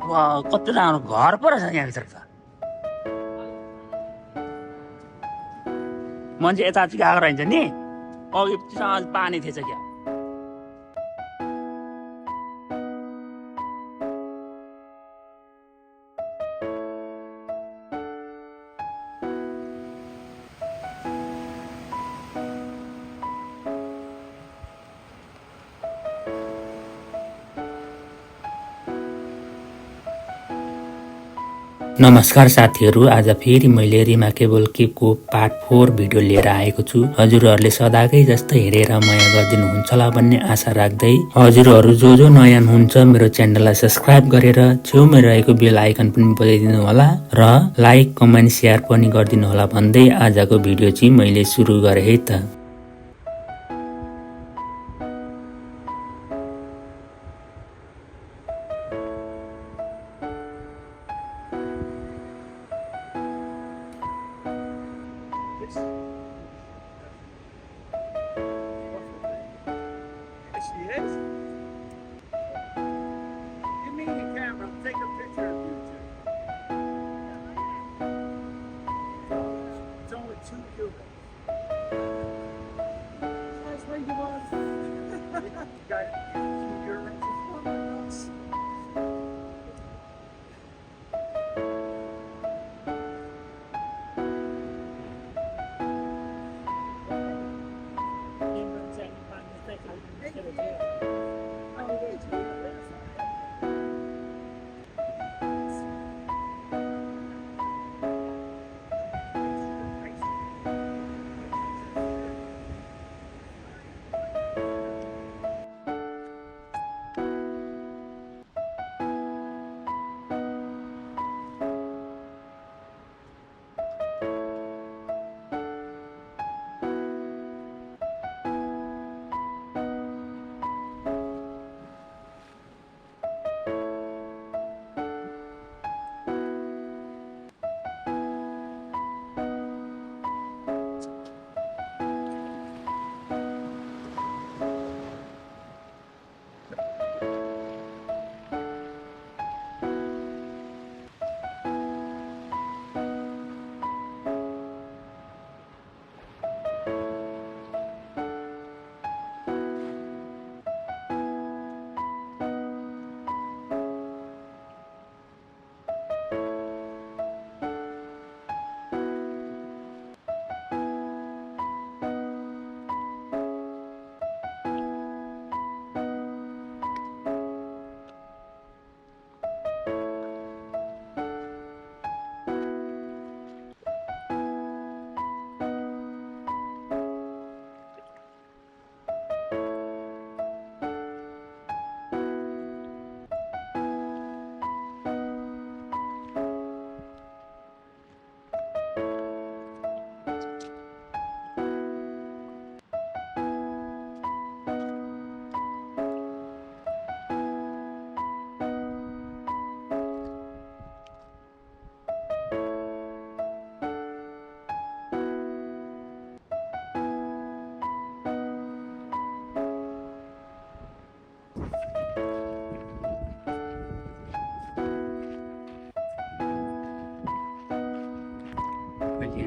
कति राम्रो घर पो रहेछ यहाँभित्र त मान्छे यता चाहिँ गएको रहन्छ नि अघि पानी थिएछ क्या नमस्कार साथीहरू, आज फेरि मैले रिमा केबल केको पार्ट 4 भिडियो लिएर आएको छु। हजुरहरूले सदाकै जस्तो हेरेर माया गरिदिनुहुन्छ होला भन्ने आशा राख्दै हजुरहरू जो नयाँ हुनुहुन्छ मेरो च्यानललाई सब्स्क्राइब गरेर छेउमै रहेको बेल आइकन पनि बजाइदिनु होला र लाइक कमेन्ट शेयर पनि गरिदिनु होला भन्दै आजको भिडियो चाहिँ मैले सुरु गरे है त। She is. Give me the camera. Take a picture of you two. It's only 2 euros. That's what you want. You got 2 euros.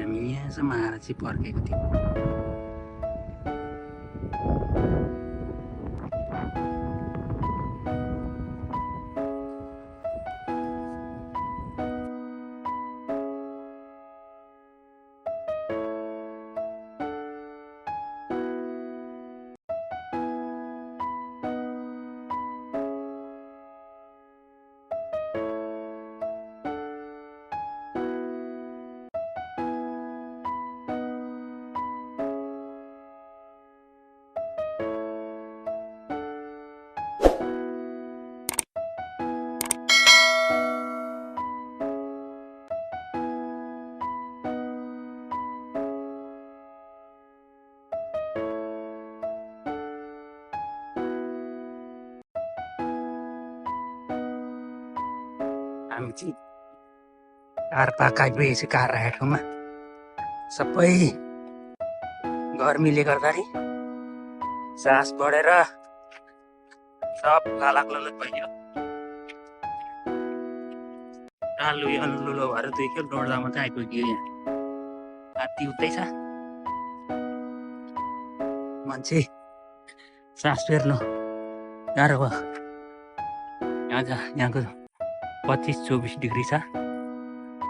हामी यहाँसम्म आएर चाहिँ पर्खेको थियौँ हामी चाहिँ कार पार्क आइपुगेपछि कार राखेको ठाउँमा सबै गर्मीले गर्दाखेरि सास बढेर सब लालाक ललक भइयो आलु लुलो भएर 2 खेप दौड्दामा चाहिँ आइपुग्यो यहाँ हात्ती उतै छ मान्छे सास फेर्नु गाह्रो भयो यहाँको 25-24 डिग्री छ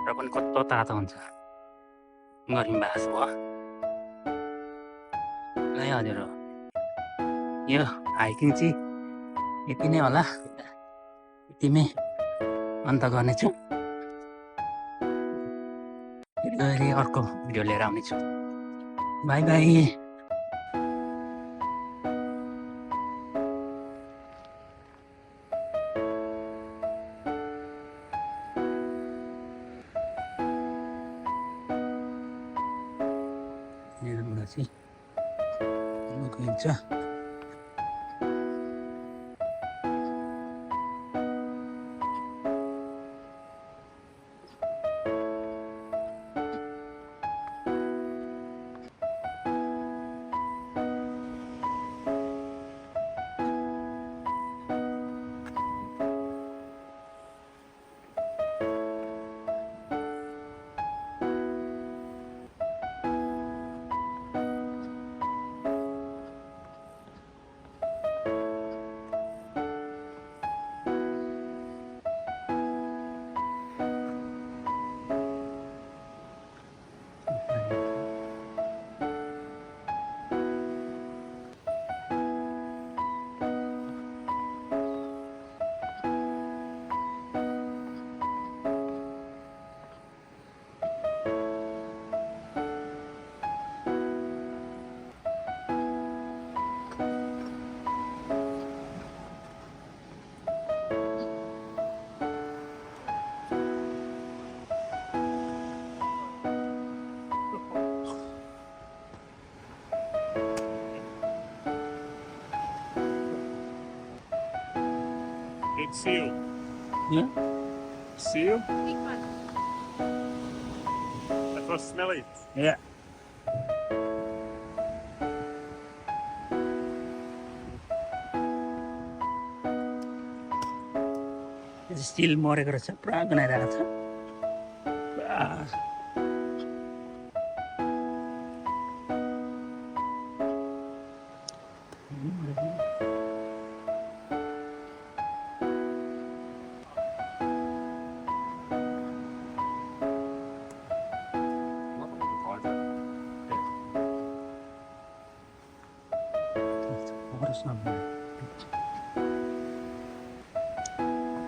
र पनि कस्तो तातो हुन्छ गर्मी बास भयो ल हजुर यो हाइकिङ चाहिँ यति नै होला यतिमै अन्त गर्नेछु फेरि अर्को भिडियो लिएर आउनेछु बाई बाई हुन्छ Big seal. Yeah? Seal? That's what's smelly. Yeah. Still मरेको रहेछ पुरा गनाइरहेको छ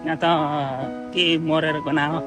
यहाँ त के मरेर गनायो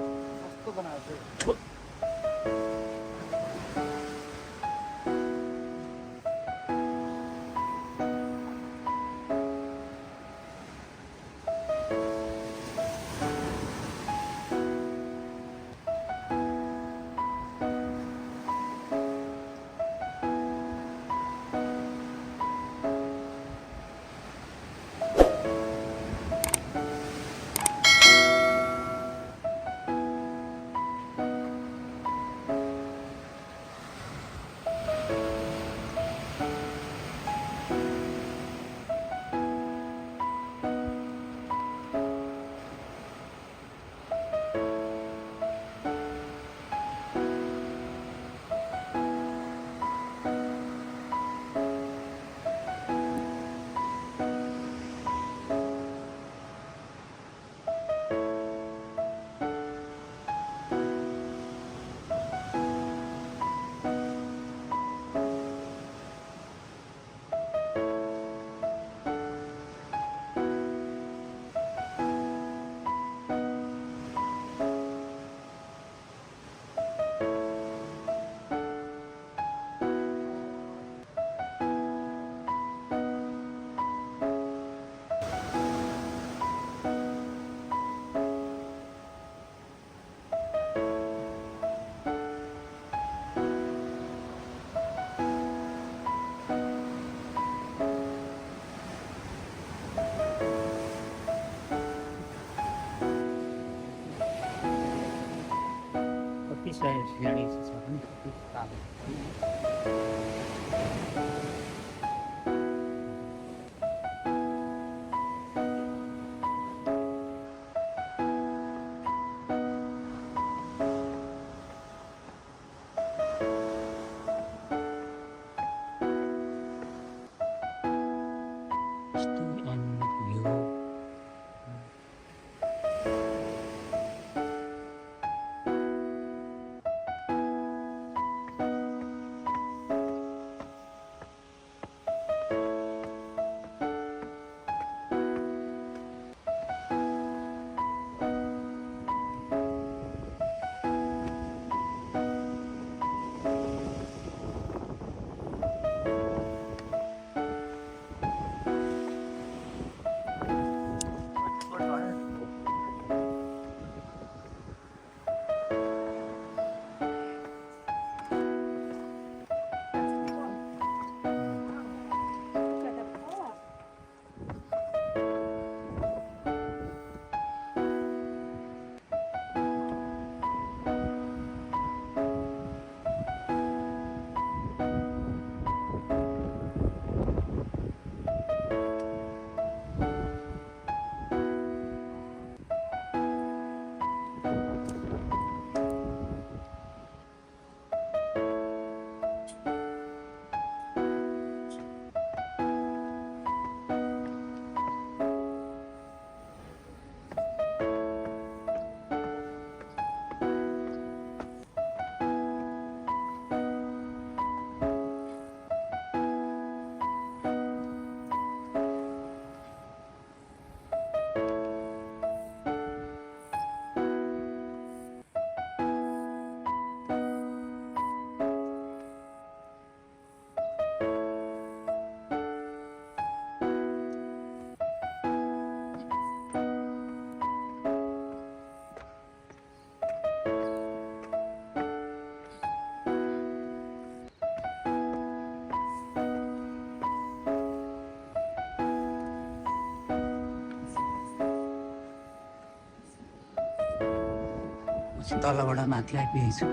तलबाट माथि आइपुगेको छु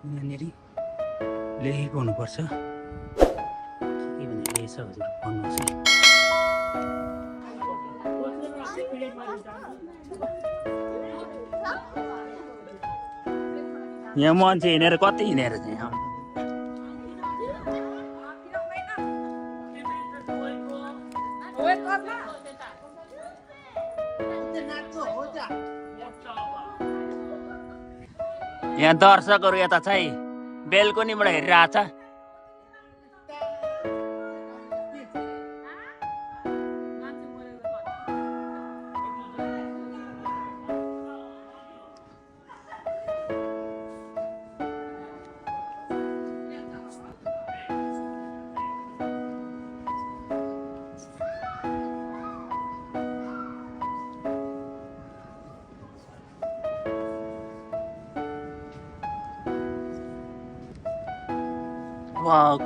यहाँनिर लेखेको हुनुपर्छ के भनेर लेखेछ हजुर भन्नुहोस् है यहाँ मान्छे हिँडेर कति हिँडेर चाहिँ यहाँ दर्शकहरू यता चाहिँ बेलकोनीबाट हेरिरहेछ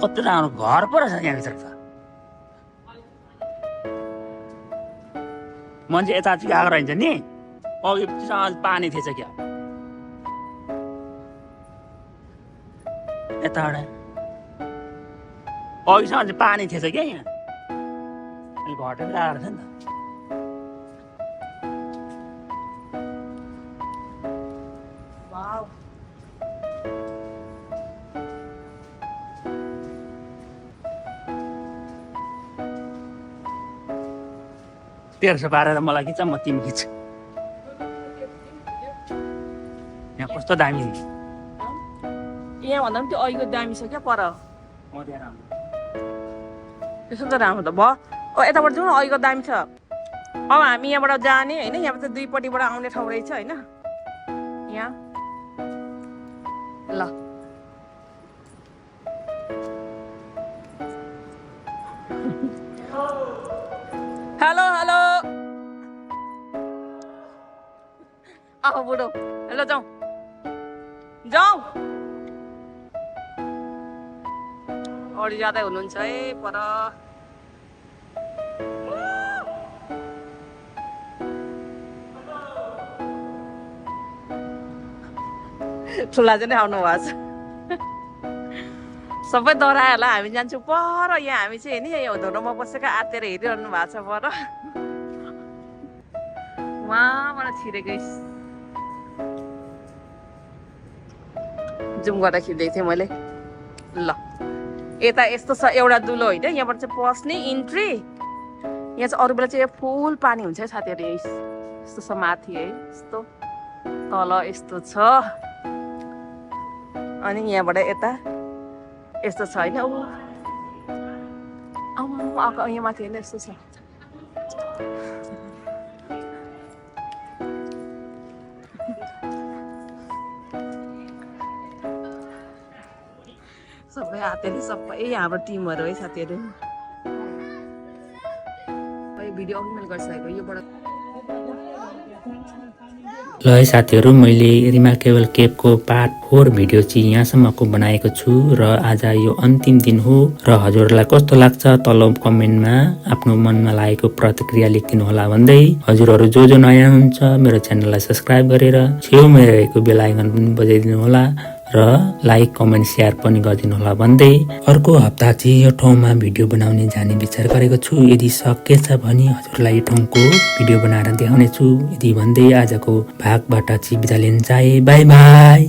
कति राम्रो घर पो रहेछ यहाँभित्र त मान्छे यता चाहिँ गएको रहन्छ नि अघि पानी थिएछ क्या यताबाट अघिसम्म चाहिँ पानी थिएछ क्या यहाँ अहिले घटेर गएको रहेछ नि त तेर्सो पारेर मलाई खिच म तिमी खिच यहाँ कस्तो दामी यहाँ भन्दा पनि त्यो अहिलेको दामी छ क्या पर त्यसो त राम्रो त भयो यताबाट जाउँ न अहिलेको दामी छ अब हामी यहाँबाट जाने होइन यहाँबाट दुईपट्टिबाट आउने ठाउँ रहेछ होइन यहाँ ल हेलो हेलो आहो बुढो हेलो जाउँ जाउँ अरू जाँदै हुनुहुन्छ है पर ठुला चाहिँ आउनु भएको छ सबै डरायो होला हामी जान्छौँ पर यहाँ हामी चाहिँ नि यो धुरोमा बसेको आतेर हेरिरहनु भएको छ पर उहाँबाट छिरेको जुम गर्दा खिच्दैको थिएँ मैले ल यता यस्तो छ एउटा दुलो होइन यहाँबाट चाहिँ पस्ने इन्ट्री यहाँ चाहिँ अरू बेला चाहिँ फुल पानी हुन्छ है साथीहरू यस्तो छ माथि है यस्तो तल यस्तो छ अनि यहाँबाट यता यस्तो छ होइन यहाँ माथि होइन यस्तो छ सबै हातेले सबै हाम्रो टिमहरू है साथीहरू भिडियो अघि गरिसकेको योबाट ल है साथीहरू मैले रिमार्केबल केभको पार्ट 4 भिडियो चाहिँ यहाँसम्मको बनाएको छु र आज यो अन्तिम दिन हो र हजुरहरूलाई कस्तो लाग्छ तल कमेन्टमा आफ्नो मनमा लागेको प्रतिक्रिया लेखिदिनु होला भन्दै हजुरहरू जो नयाँ हुनुहुन्छ मेरो च्यानललाई सब्स्क्राइब गरेर छेउमा रहेको बेल आइकन पनि बजाइदिनु होला र लाइक कमेन्ट सेयर पनि गरिदिनु होला भन्दै अर्को हप्ता चाहिँ यो ठाउँमा भिडियो बनाउने जाने विचार गरेको छु यदि सकेछ भने हजुरलाई यो ठाउँको भिडियो बनाएर देखाउने छु यदि भन्दै आजको भागबाट चाहिँ बिदा लिन चाहे बाई बाई।